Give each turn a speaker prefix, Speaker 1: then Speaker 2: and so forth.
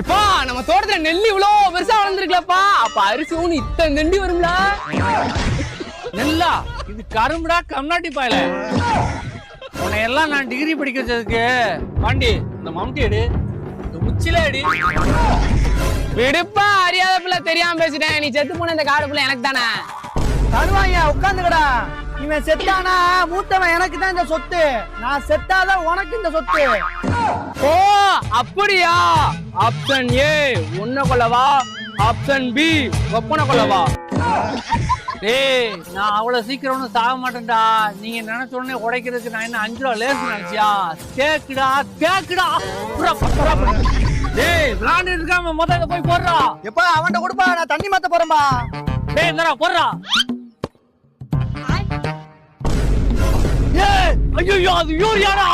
Speaker 1: இப்பா நம்ம தோட்டத்துல நெல்லி இவ்வளவு பெருசா வளர்ந்துருக்கலப்பா. அப்ப அரிசி ஒண்ணு இத்தனை நெண்டி வரும்ல.
Speaker 2: நெல்லா இது கரும்புடா கம்நாட்டி பாயல. உன்னை எல்லாம் நான் டிகிரி படிக்க வச்சதுக்கு பாண்டி இந்த மம்டி அடி இந்த உச்சில அடி.
Speaker 1: விடுப்பா, அறியாத பிள்ளை தெரியாம பேசிட்டேன். நீ செத்து போன இந்த காடு பிள்ளை எனக்கு தானே.
Speaker 3: தருவாங்க உட்காந்துக்கடா. இவன் செத்தானா மூத்தவன் எனக்கு தான் இந்த சொத்து. நான் செத்தாதான் உனக்கு இந்த சொத்து.
Speaker 1: ஓ அப்படியா? ஆப்ஷன் ஏ உன்னை கொல்லவா, ஆப்ஷன் பி ஒப்பனை கொல்லவா?
Speaker 2: டேய் நான் அவ்வளவு சீக்கிரம் ஒன்றும் சாக மாட்டேன்டா. நீங்க நினைச்ச உடனே உடைக்கிறதுக்கு நான் என்ன 5 ரூபா லேசு நினைச்சியா? கேக்குடா கேக்குடா. டேய் விளாண்டு இருக்காம முதல்ல போய் போடுறா.
Speaker 3: எப்பா அவன்கிட்ட கொடுப்பா, நான் தண்ணி மாத்த போறேன்பா.
Speaker 2: டேய் இந்தடா போடுறா. ஏய் ஐயோ அது யூரியாடா.